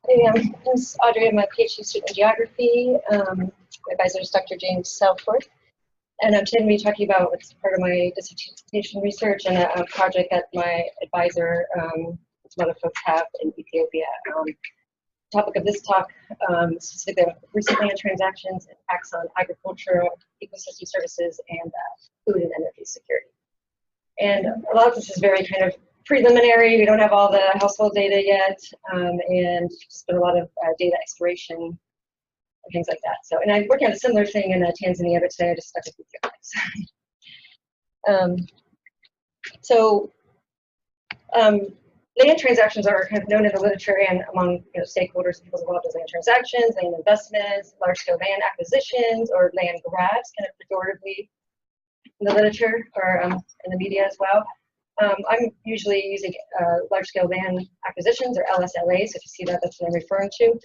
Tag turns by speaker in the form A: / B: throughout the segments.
A: Hey, this is Audrey. I'm a PhD student in geography. My advisor is Dr. James Southworth. And I'm today going to be talking about what's part of my dissertation research and a project that my advisor and some other folks have in Ethiopia. The topic of this talk specifically recent land transactions, impacts on agriculture, ecosystem services, and food and energy security. And a lot of this is very kind of preliminary. We don't have all the household data yet, and just been a lot of data exploration and things like that. So, and I'm working on a similar thing in Tanzania, but today I just stuck with Ethiopia. Land transactions are kind of known in the literature and among stakeholders and people involved as land transactions, land investments, large-scale land acquisitions, or land grabs, kind of pejoratively in the literature or in the media as well. I'm usually using large-scale land acquisitions, or LSLAs. So if you see that, that's what I'm referring to.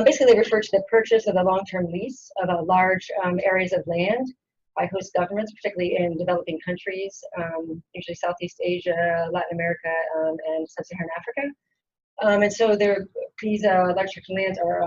A: Basically, they refer to the purchase of a long-term lease of large areas of land by host governments, particularly in developing countries, usually Southeast Asia, Latin America, and Sub-Saharan Africa. And so these large tracts of lands are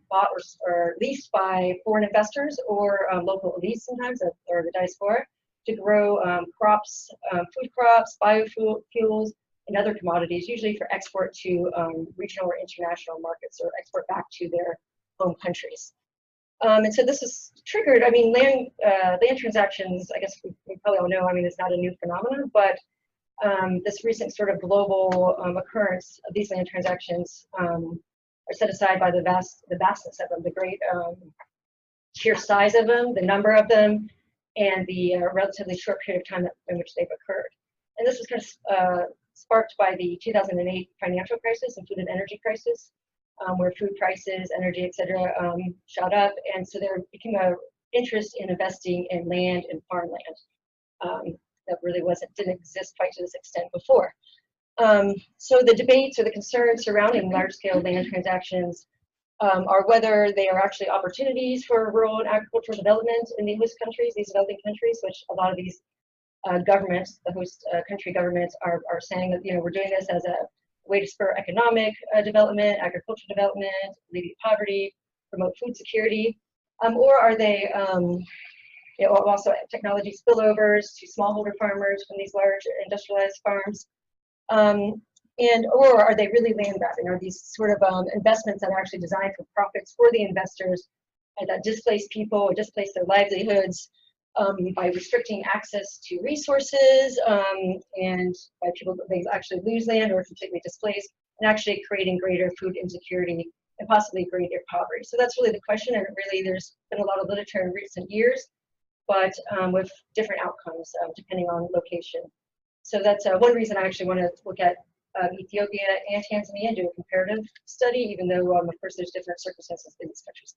A: bought or leased by foreign investors or local elites sometimes, or the diaspora, to grow crops, food crops, biofuels, and other commodities, usually for export to regional or international markets, or export back to their home countries. And so this is triggered, I mean, land transactions, I guess we probably all know, I mean, it's not a new phenomenon, but this recent sort of global occurrence of these land transactions are set aside by the vastness of them, the great sheer size of them, the number of them, and the relatively short period of time in which they've occurred. And this was kind of sparked by the 2008 financial crisis and food and energy crisis, where food prices, energy, et cetera, shot up. And so there became an interest in investing in land and farmland that really didn't exist quite to this extent before. So the debates or the concerns surrounding large-scale land transactions are whether they are actually opportunities for rural and agricultural development in the host countries, these developing countries, which a lot of these governments, the host country governments, are saying that we're doing this as a way to spur economic development, agricultural development, alleviate poverty, promote food security, or are they also technology spillovers to smallholder farmers from these large industrialized farms? Or are they really land grabbing? Are these sort of investments that are actually designed for profits for the investors and that displace people or displace their livelihoods by restricting access to resources and by people that they actually lose land or completely displaced, and actually creating greater food insecurity and possibly greater poverty? So that's really the question, and really there's been a lot of literature in recent years, but with different outcomes depending on location. So that's one reason I actually want to look at Ethiopia and Tanzania and do a comparative study, even though, of course, there's different circumstances in these countries.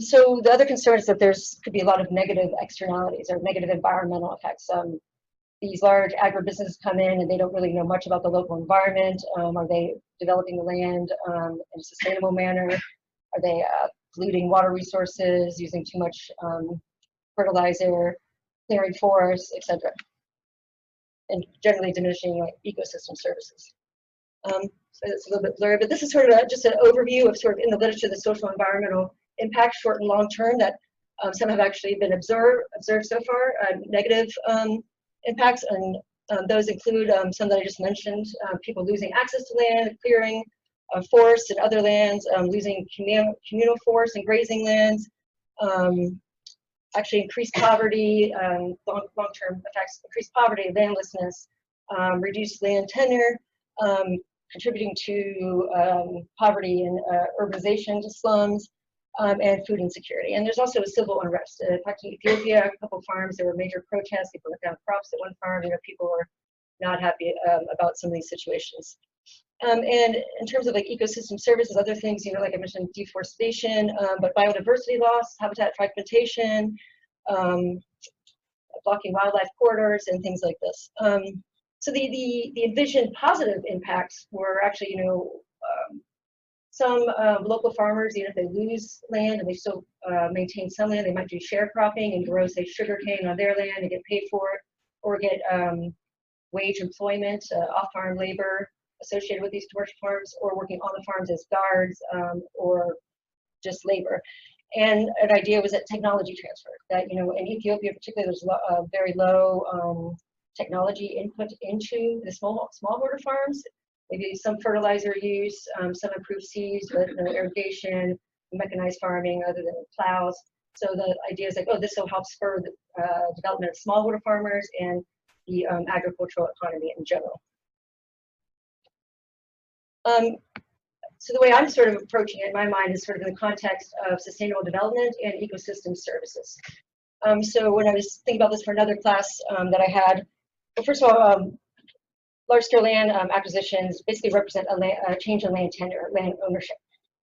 A: So the other concern is that could be a lot of negative externalities or negative environmental effects. These large agribusinesses come in and they don't really know much about the local environment. Are they developing the land in a sustainable manner? Are they polluting water resources, using too much fertilizer, clearing forests, etc.? And generally diminishing ecosystem services. So it's a little bit blurry, but this is sort of just an overview of sort of in the literature the social environmental impacts, short and long term, that some have actually been observed so far, negative impacts, and those include some that I just mentioned, people losing access to land, clearing forests and other lands, losing communal forests and grazing lands, actually increased poverty, long-term effects, increased poverty, landlessness, reduced land tenure, contributing to poverty and urbanization to slums, and food insecurity. And there's also a civil unrest. In fact, in Ethiopia, a couple of farms, there were major protests. People let down crops at one farm. People were not happy about some of these situations. And in terms of ecosystem services, other things, like I mentioned, deforestation, but biodiversity loss, habitat fragmentation, blocking wildlife corridors, and things like this. So the envisioned positive impacts were actually, some local farmers, if they lose land and they still maintain some land, they might do sharecropping and grow, say, sugarcane on their land and get paid for it, or get wage employment, off-farm labor associated with these commercial farms or working on the farms as guards or just labor. And an idea was that technology transfer, that, you know, in Ethiopia particularly, there's very low technology input into the smallholder farms. Maybe some fertilizer use, some improved seeds, but no irrigation, mechanized farming other than plows. So the idea is like, oh, this will help spur the development of smallholder farmers and the agricultural economy in general. So the way I'm sort of approaching it in my mind is sort of in the context of sustainable development and ecosystem services. So when I was thinking about this for another class that I had, well, first of all, large-scale land acquisitions basically represent a change in land tenure, land ownership.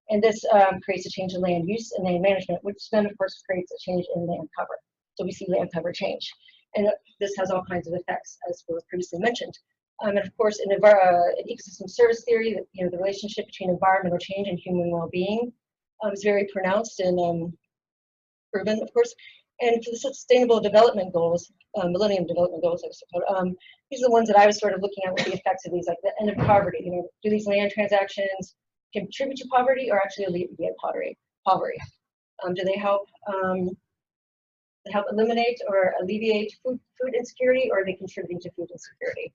A: And this creates a change in land use and land management, which then, of course, creates a change in land cover. So we see land cover change. And this has all kinds of effects, as was previously mentioned. And of course, in ecosystem service theory, you know, the relationship between environmental change and human well-being is very pronounced and proven, of course. And for the Sustainable Development Goals, Millennium Development Goals, I suppose, these are the ones that I was sort of looking at with the effects of these, like the end of poverty. You know, do these land transactions contribute to poverty or actually alleviate poverty? Do they help eliminate or alleviate food insecurity, or are they contributing to food insecurity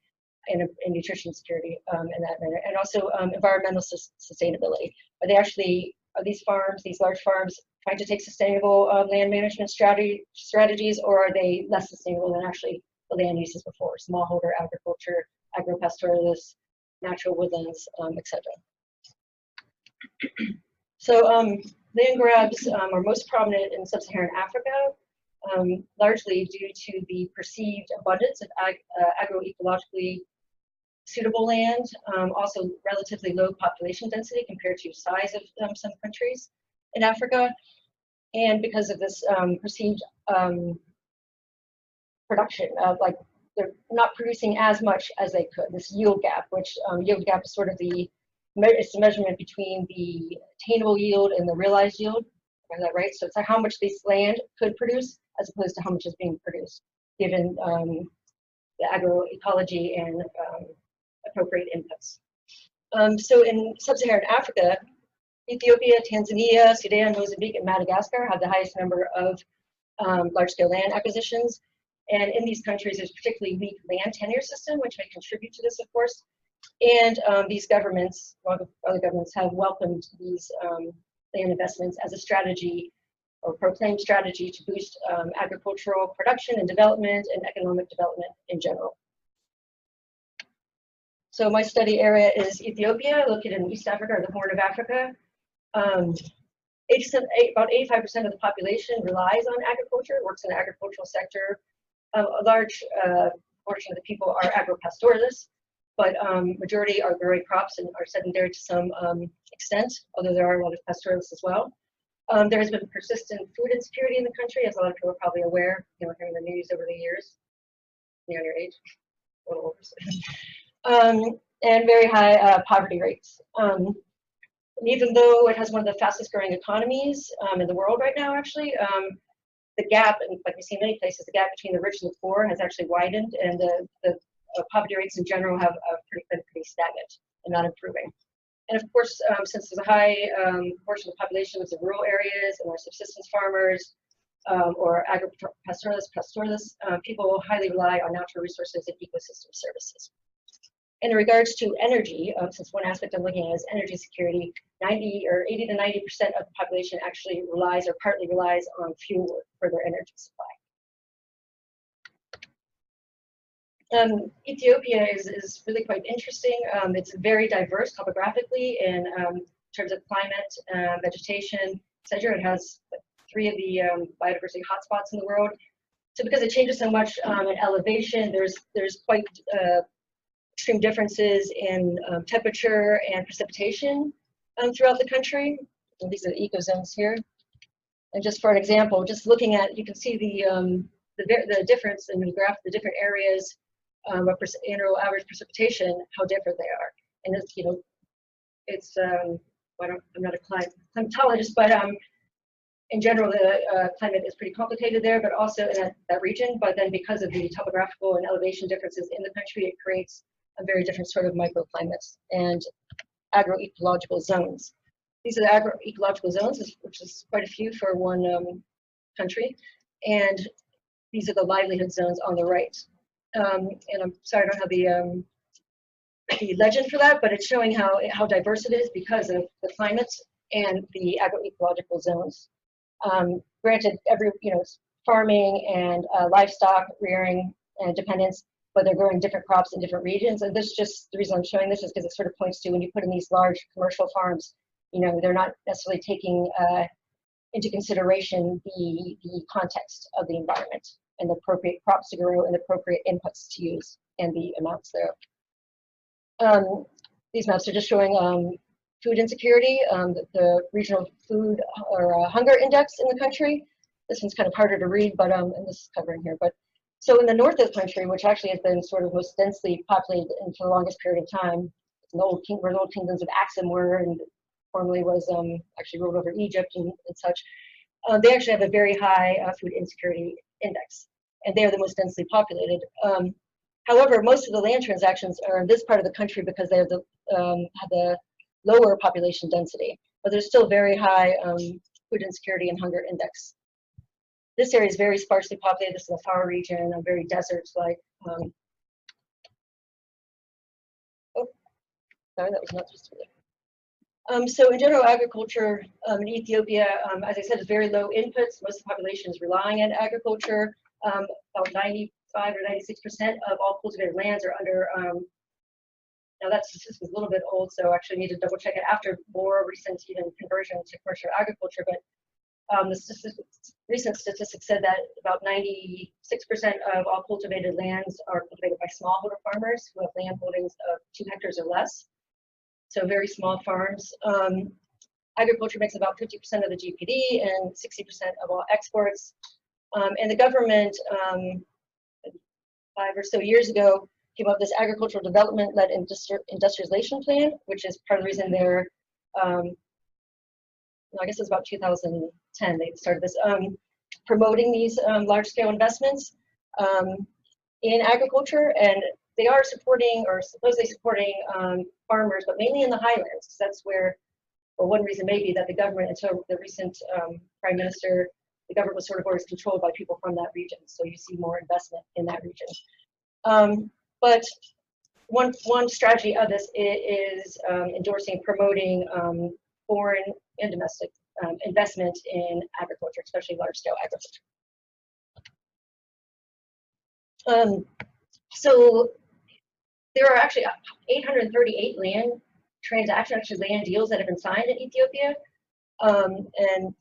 A: and nutrition security in that manner? And also environmental sustainability. Are these farms, these large farms, trying to take sustainable land management strategies, or are they less sustainable than actually the land uses before? Smallholder agriculture, agropastoralists, natural woodlands, etc. So land grabs are most prominent in sub-Saharan Africa, largely due to the perceived abundance of agroecologically suitable land, also relatively low population density compared to size of some countries in Africa, and because of this perceived production of, like, they're not producing as much as they could, this yield gap, which yield gap is sort of it's the measurement between the attainable yield and the realized yield. Is that right? So it's like how much this land could produce as opposed to how much is being produced, given the agroecology and appropriate inputs. So in sub-Saharan Africa, Ethiopia, Tanzania, Sudan, Mozambique, and Madagascar have the highest number of large-scale land acquisitions. And in these countries, there's particularly weak land tenure system, which may contribute to this, of course. And these governments, well, other governments, have welcomed these land investments as a strategy or proclaimed strategy to boost agricultural production and development and economic development in general. So my study area is Ethiopia, located in East Africa or the Horn of Africa. About 85% of the population relies on agriculture, works in the agricultural sector. A large portion of the people are agropastoralists, but majority are growing crops and are sedentary to some extent, although there are a lot of pastoralists as well. There has been persistent food insecurity in the country, as a lot of people are probably aware, you know, hearing the news over the years, near your age, a little over. And very high poverty rates. And even though it has one of the fastest growing economies in the world right now, actually, the gap, and like we see in many places, the gap between the rich and the poor has actually widened, and the poverty rates in general have been pretty stagnant and not improving. And of course, since there's a high portion of the population lives in rural areas and are subsistence farmers or agropastoralists, people highly rely on natural resources and ecosystem services. In regards to energy, since one aspect I'm looking at is energy security, 80 to 90% of the population actually relies or partly relies on fuel for their energy supply. Ethiopia is really quite interesting. It's very diverse topographically in terms of climate, vegetation, etc. It has 3 of the biodiversity hotspots in the world. So because it changes so much in elevation, there's quite extreme differences in temperature and precipitation throughout the country. And these are the ecozones here. And just for an example, just looking at, you can see the difference in the graph, the different areas of annual average precipitation, how different they are. And it's, you know, it's, well, I'm not a climatologist, but in general, the climate is pretty complicated there, but also in that region. But then because of the topographical and elevation differences in the country, it creates very different sort of microclimates and agroecological zones. These are the agroecological zones, which is quite a few for one country, and these are the livelihood zones on the right. And I'm sorry, I don't have the legend for that, but it's showing how diverse it is because of the climate and the agroecological zones. Granted, farming and livestock rearing and dependence, but they're growing different crops in different regions. And this just, the reason I'm showing this is because it sort of points to when you put in these large commercial farms, they're not necessarily taking into consideration the context of the environment and the appropriate crops to grow and the appropriate inputs to use and the amounts there. These maps are just showing food insecurity, the regional food or hunger index in the country. This one's kind of harder to read, but and this is covering here. But so in the north of the country, which actually has been sort of most densely populated for the longest period of time, where the old kingdoms of Axum were, and formerly was actually ruled over Egypt and such. They actually have a very high food insecurity index, and they are the most densely populated. However, most of the land transactions are in this part of the country because they have the lower population density, but there's still very high food insecurity and hunger index. This area is very sparsely populated. This is the far region, very desert-like. Oh, sorry, that was not supposed to be there. So in general, agriculture in Ethiopia, as I said, is very low inputs. Most of the population is relying on agriculture. About 95 or 96% of all cultivated lands are under, now that statistic is a little bit old, so I actually need to double check it after more recent even conversion to commercial agriculture, but the recent statistics said that about 96% of all cultivated lands are cultivated by smallholder farmers who have land holdings of 2 hectares or less. So very small farms. Agriculture makes about 50% of the GDP and 60% of all exports. And the government, 5 or so years ago, came up with this agricultural development-led industrialization plan, which is part of the reason they're, I guess it was about 2010 they started this, promoting these large-scale investments in agriculture, and they are supporting, or supposedly supporting, farmers, but mainly in the highlands. That's where, well, one reason may be that the government, until the recent prime minister, the government was sort of always controlled by people from that region, so you see more investment in that region. But one strategy of this is endorsing, promoting foreign and domestic investment in agriculture, especially large-scale agriculture. So there are actually 838 land transactions, actually land deals that have been signed in Ethiopia. And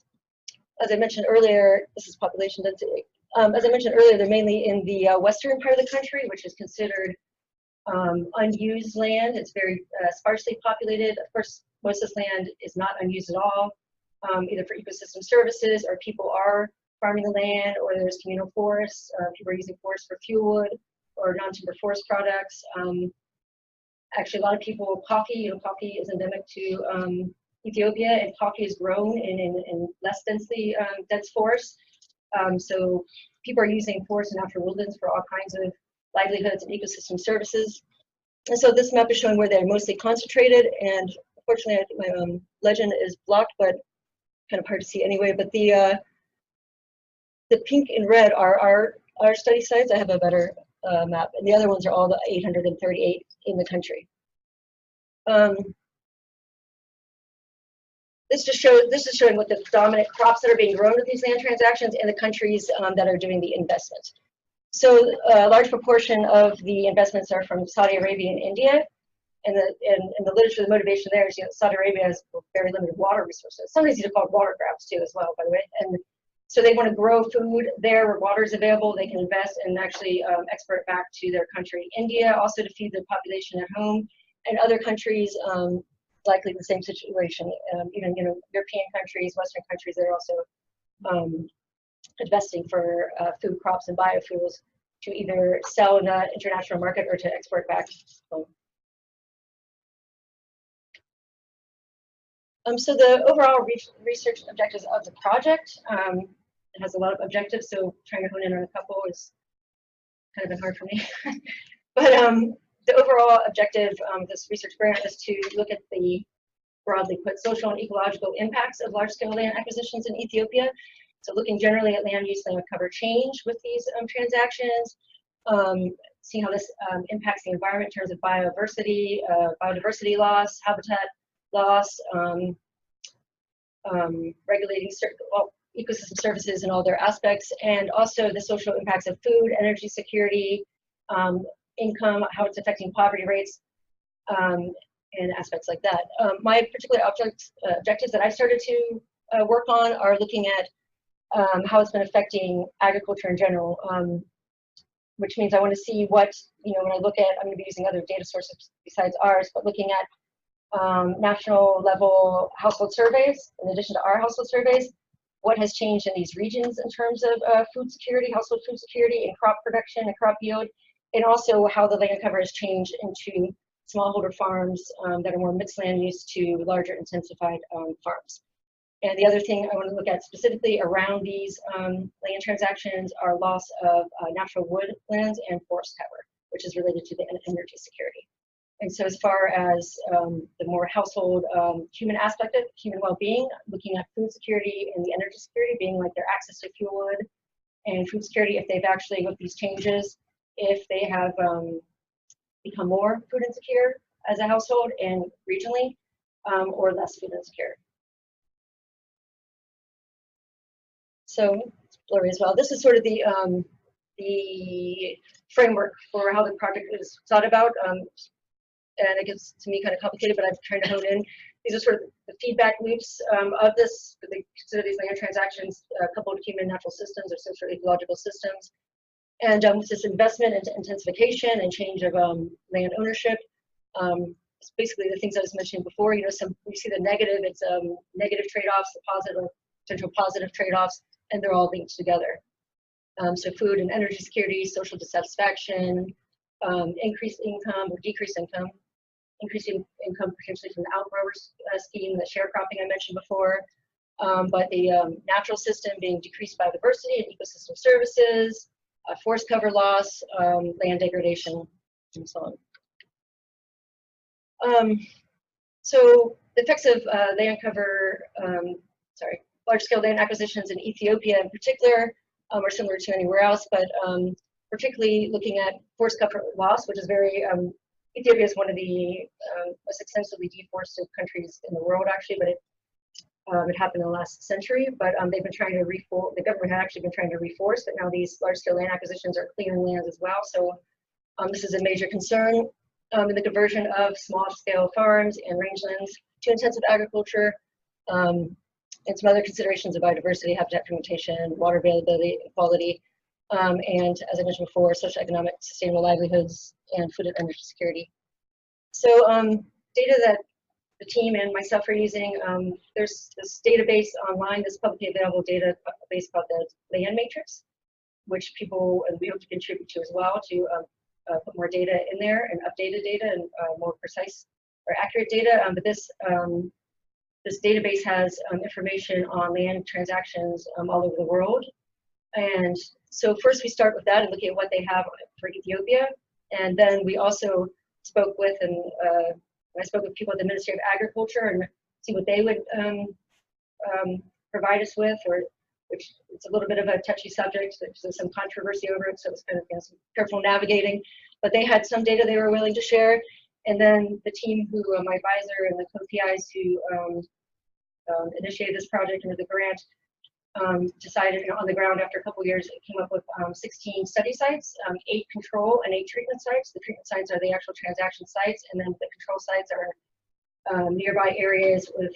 A: as I mentioned earlier, this is population density. As I mentioned earlier, they're mainly in the western part of the country, which is considered unused land. It's very sparsely populated. Of course, most of this land is not unused at all, either for ecosystem services, or people are farming the land, or there's communal forests. People are using forests for fuel wood or non-timber forest products. Actually, a lot of people, coffee is endemic to Ethiopia, and coffee is grown in less densely dense forests. So people are using forests and natural woodlands for all kinds of livelihoods and ecosystem services. And so this map is showing where they're mostly concentrated, and unfortunately I think my legend is blocked, but kind of hard to see anyway. But the pink and red are our study sites. I have a better map, and the other ones are all the 838 in the country. This is showing what the dominant crops that are being grown with these land transactions in the countries that are doing the investment. So a large proportion of the investments are from Saudi Arabia and India, and the literature, the motivation there is, Saudi Arabia has very limited water resources. Sometimes these are called water grabs too, as well, by the way. And so they want to grow food there where water is available. They can invest and actually export it back to their country. India also to feed the population at home, and other countries likely the same situation. Even European countries, Western countries, they're also investing for food crops and biofuels to either sell in the international market or to export back home. So the overall research objectives of the project, it has a lot of objectives, so trying to hone in on a couple is kind of been hard for me. But the overall objective of this research grant is to look at the, broadly put, social and ecological impacts of large-scale land acquisitions in Ethiopia. So looking generally at land use, land cover change with these transactions, seeing how this impacts the environment in terms of biodiversity loss, habitat loss, regulating ecosystem services and all their aspects, and also the social impacts of food, energy security, income, how it's affecting poverty rates, and aspects like that. My particular objectives that I started to work on are looking at how it's been affecting agriculture in general, which means I want to see what, when I look at, I'm going to be using other data sources besides ours, but looking at national level household surveys, in addition to our household surveys, what has changed in these regions in terms of food security, household food security, and crop production and crop yield, and also how the land cover has changed into smallholder farms that are more mixed land use to larger intensified farms. And the other thing I want to look at specifically around these land transactions are loss of natural woodlands and forest cover, which is related to the energy security. And so as far as the more household human aspect of human well-being, looking at food security and the energy security being like their access to fuel wood, and food security if they've actually, with these changes, if they have become more food insecure as a household and regionally, or less food insecure. So it's blurry as well. This is sort of the framework for how the project is thought about. And it gets to me kind of complicated, but I'm trying to hone in. These are sort of the feedback loops of this. They consider these land transactions coupled with human natural systems or social ecological systems. And with this investment into intensification and change of land ownership, it's basically the things I was mentioning before. You see the negative, it's negative trade-offs, the positive or potential positive trade-offs, and they're all linked together. So food and energy security, social dissatisfaction, increased income or decreased income, increasing income potentially from the outgrowers scheme, the sharecropping I mentioned before, but the natural system being decreased biodiversity and ecosystem services, forest cover loss, land degradation, and so on. So the effects of land cover, large-scale land acquisitions in Ethiopia in particular are similar to anywhere else, but particularly looking at forest cover loss, which is very, Ethiopia is one of the most extensively deforested countries in the world, actually, but it happened in the last century. But they've been trying to the government had actually been trying to reforest, but now these large-scale land acquisitions are clearing lands as well. So this is a major concern in the conversion of small-scale farms and rangelands to intensive agriculture, and some other considerations of biodiversity, habitat fragmentation, water availability, and quality. And as I mentioned before, socioeconomic sustainable livelihoods and food and energy security. So data that the team and myself are using, there's this database online, this publicly available database called the Land Matrix, which people, and we hope to contribute to as well, to put more data in there and updated data and more precise or accurate data. But this database has information on land transactions all over the world. And so first we start with that and looking at what they have for Ethiopia. And then we also spoke with, I spoke with people at the Ministry of Agriculture and see what they would provide us with, or which it's a little bit of a touchy subject. There's some controversy over it, so it's kind of some careful navigating. But they had some data they were willing to share. And then the team who, my advisor and the co-PIs who initiated this project and the grant, decided on the ground after a couple of years, it came up with 16 study sites, 8 control and 8 treatment sites. The treatment sites are the actual transaction sites, and then the control sites are nearby areas with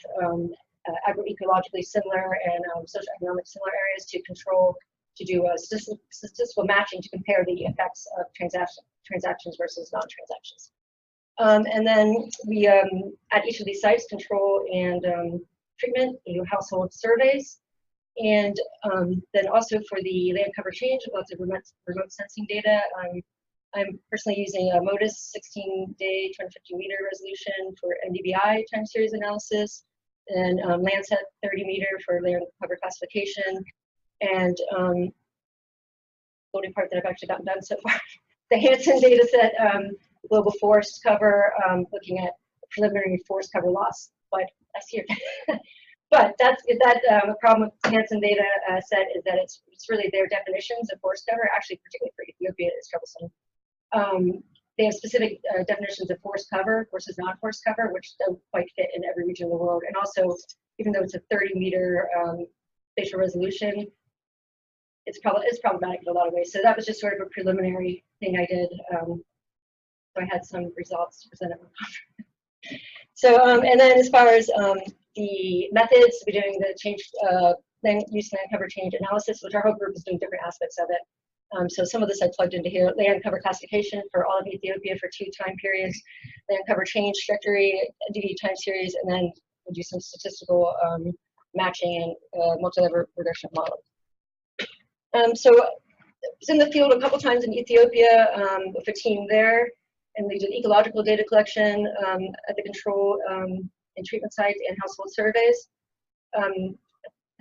A: agroecologically similar and socioeconomic similar areas to control, to do a statistical matching to compare the effects of transactions versus non-transactions. And then we, at each of these sites, control and treatment, we do household surveys. And then also for the land cover change, lots of remote sensing data. I'm personally using a MODIS 16-day 250 meter resolution for NDVI time series analysis, and Landsat 30 meter for land cover classification. And the only part that I've actually gotten done so far, the Hansen data set global forest cover, looking at preliminary forest cover loss. But that's here. But that's the problem with Hansen data set is that it's really their definitions of forest cover. Actually, particularly for Ethiopia, is troublesome. They have specific definitions of forest cover versus non-forest cover, which don't quite fit in every region of the world. And also, even though it's a 30-meter spatial resolution, it's problematic in a lot of ways. So that was just sort of a preliminary thing I did. So I had some results to present at my conference. So, and then as far as the methods, we're doing the change, land use land cover change analysis, which our whole group is doing different aspects of it. So some of this I plugged into here. Land cover classification for all of Ethiopia for 2 time periods, land cover change trajectory, DD time series, and then we'll do some statistical matching and multi-level regression model. So I was in the field a couple times in Ethiopia with a team there, and we did ecological data collection at the control and treatment sites and household surveys.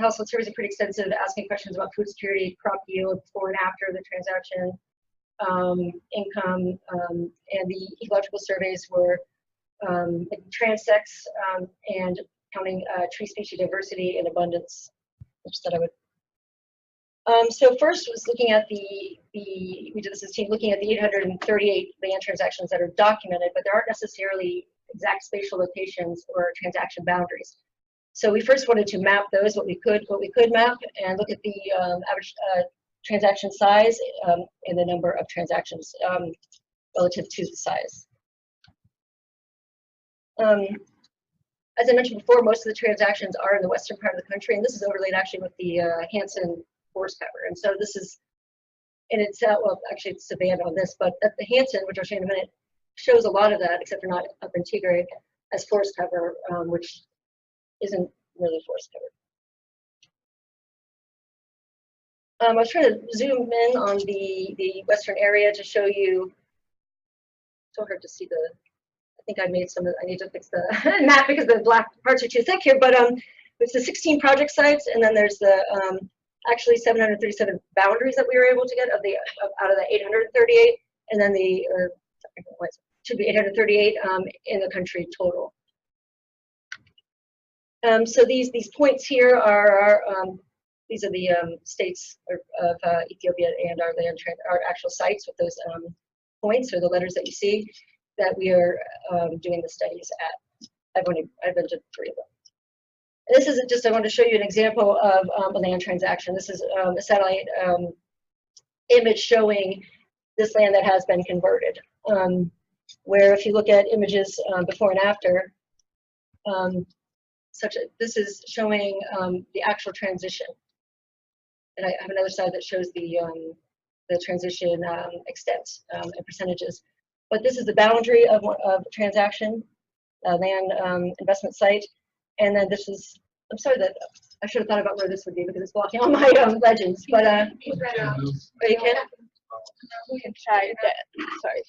A: Household surveys are pretty extensive, asking questions about food security, crop yield, before and after the transaction, income, and the ecological surveys were transects and counting tree species diversity and abundance, which said I would. So first was looking at we did this as a team, looking at the 838 land transactions that are documented, but there aren't necessarily exact spatial locations or transaction boundaries. So we first wanted to map those, what we could map, and look at the average transaction size and the number of transactions relative to the size. As I mentioned before, most of the transactions are in the western part of the country, and this is overlaid actually with the Hansen forest cover. And so this is, and it's well, actually it's Savannah on this, but the Hansen, which I'll show you in a minute, shows a lot of that, except for not up in Tigray, as forest cover, which isn't really forest covered. I was trying to zoom in on the western area to show you. So hard to see the. I think I made some. I need to fix the map because the black parts are too thick here. But it's the 16 project sites, and then there's the actually 737 boundaries that we were able to get out of the 838, and then the should be 838 in the country total. So these points here are these are the states of Ethiopia and our actual sites with those points or the letters that you see that we are doing the studies at. I've been to 3 of them. And this is just, I want to show you an example of a land transaction. This is a satellite image showing this land that has been converted. Where if you look at images before and after, this is showing the actual transition. And I have another slide that shows the transition extent and percentages. But this is the boundary of transaction, land investment site. And then this is, I'm sorry that I should have thought about where this would be because it's blocking all my legends. But oh, you can? We can try that. Sorry.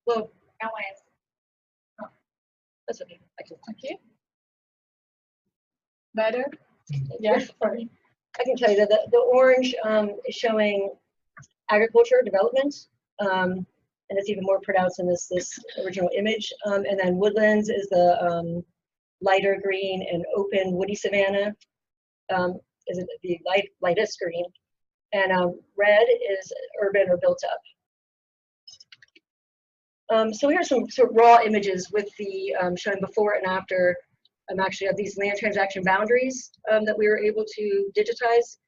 A: Well, that's okay. I can. Okay. Better? Yeah. Sorry. I can tell you that the orange is showing agriculture development, and it's even more pronounced in this original image. And then woodlands is the lighter green, and open woody savanna is the lightest green, and red is urban or built up. So here's some sort of raw images with the showing before and after actually of these land transaction boundaries that we were able to digitize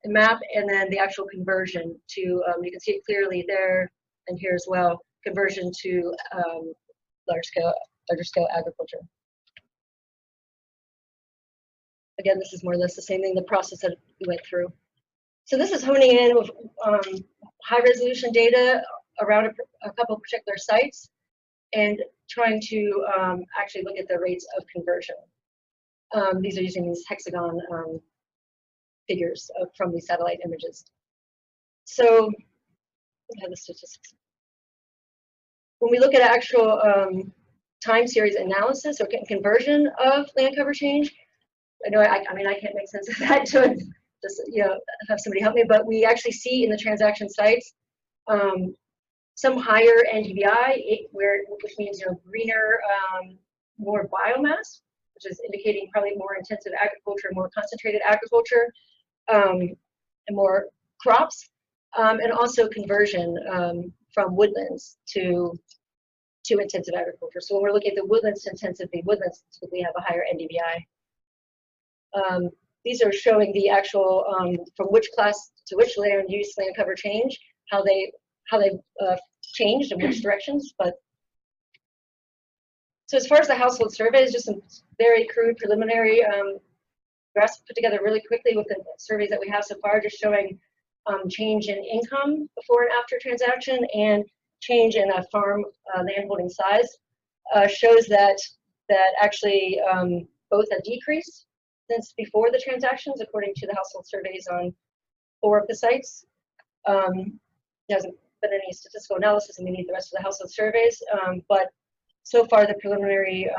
A: and map, and then the actual conversion to, you can see it clearly there and here as well, conversion to larger scale agriculture. Again, this is more or less the same thing, the process that we went through. So this is honing in with high resolution data around a couple of particular sites and trying to actually look at the rates of conversion. These are using these hexagon figures from these satellite images. So we have the statistics. When we look at actual time series analysis or conversion of land cover change, I know I mean I can't make sense of that to just have somebody help me, but we actually see in the transaction sites some higher NDVI, which means greener, more biomass, which is indicating probably more intensive agriculture, more concentrated agriculture, and more crops, and also conversion from woodlands to intensive agriculture. So when we're looking at the woodlands to intensive, the woodlands typically have a higher NDVI. These are showing the actual from which class to which land use, land cover change, how they changed in which directions. But so as far as the household surveys, just some very crude preliminary graphs put together really quickly with the surveys that we have so far, just showing change in income before and after transaction and change in a farm landholding size. Shows that actually both have decreased since before the transactions, according to the household surveys on 4 of the sites. There hasn't been any statistical analysis, and we need the rest of the household surveys. But so far, the preliminary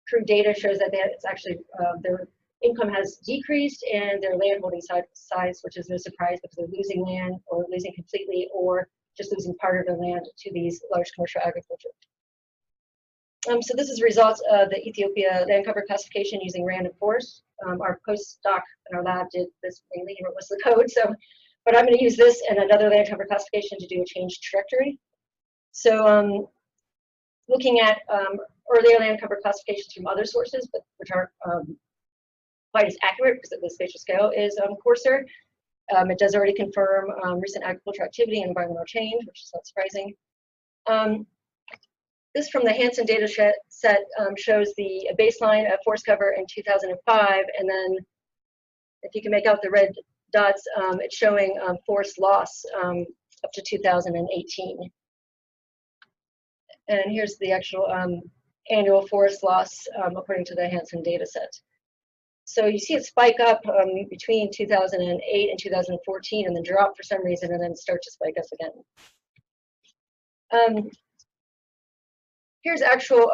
A: crude data shows that it's actually their income has decreased and their landholding size, which is no surprise because they're losing land or losing completely or just losing part of their land to these large commercial agriculture. So this is results of the Ethiopia land cover classification using random forest. Our postdoc in our lab did this mainly, he wrote most of the code. So, but I'm going to use this and another land cover classification to do a change trajectory. So looking at earlier land cover classifications from other sources, but which aren't quite as accurate because the spatial scale is coarser. It does already confirm recent agricultural activity and environmental change, which is not surprising. This from the Hansen data set shows the baseline of forest cover in 2005, and then if you can make out the red dots, it's showing forest loss up to 2018. And here's the actual annual forest loss according to the Hansen data set. So you see it spike up between 2008 and 2014 and then drop for some reason and then start to spike up again. Here's actual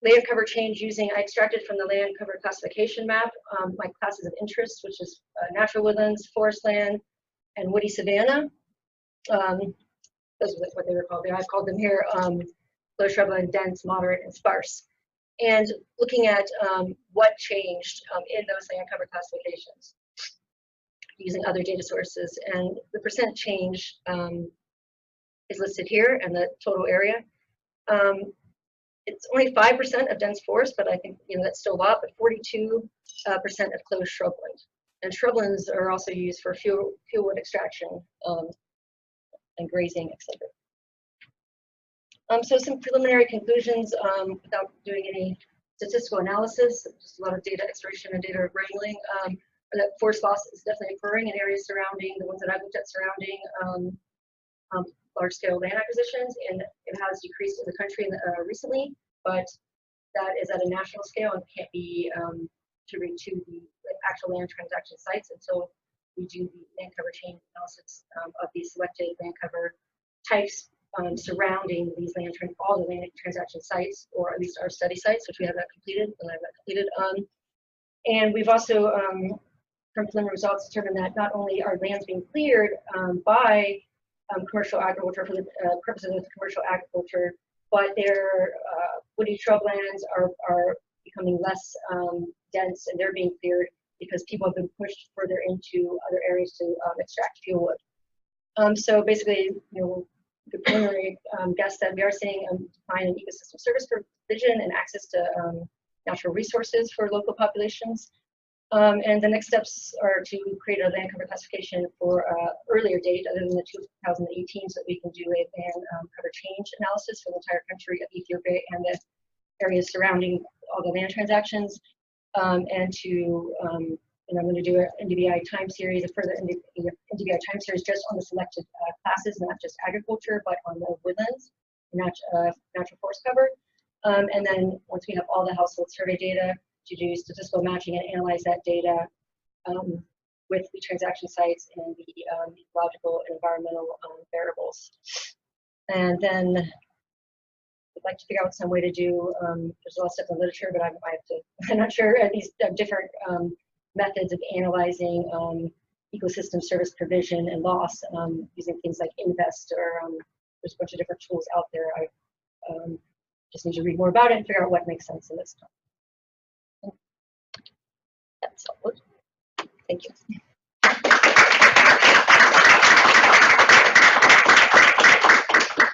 A: land cover change using, I extracted from the land cover classification map, my classes of interest, which is natural woodlands, forest land, and woody savanna. Those are what they were called. I've called them here low shrubland, dense, moderate, and sparse. And looking at what changed in those land cover classifications using other data sources. And the percent change is listed here and the total area. It's only 5% of dense forest, but I think that's still a lot, but 42% of closed shrubland. And shrublands are also used for fuel wood extraction and grazing, etc. So some preliminary conclusions without doing any statistical analysis, just a lot of data extraction and data wrangling. That forest loss is definitely occurring in areas surrounding the ones that I've looked at surrounding large-scale land acquisitions, and it has decreased in the country recently, but that is at a national scale and can't be attributed to the actual land transaction sites until we do the land cover change analysis of these selected land cover types surrounding these all the land transaction sites, or at least our study sites, which we have not completed, and we've also, from preliminary results, determined that not only are lands being cleared by commercial agriculture for the purposes of commercial agriculture, but their woody shrublands are becoming less dense, and they're being cleared because people have been pushed further into other areas to extract fuel wood. So basically, the preliminary guess that we are seeing a decline in ecosystem service provision and access to natural resources for local populations. And the next steps are to create a land cover classification for earlier date other than the 2018, so that we can do a land cover change analysis for the entire country of Ethiopia and the areas surrounding all the land transactions. And to, I'm going to do an NDVI time series, a further NDVI time series just on the selected classes, not just agriculture, but on the woodlands, natural forest cover. And then once we have all the household survey data, to do statistical matching and analyze that data with the transaction sites and the ecological and environmental variables. And then I'd like to figure out some way to do, there's a lot of stuff in the literature, but I'm not sure, these different methods of analyzing ecosystem service provision and loss using things like Invest, or there's a bunch of different tools out there. I just need to read more about it and figure out what makes sense in this time. That's all. Thank you.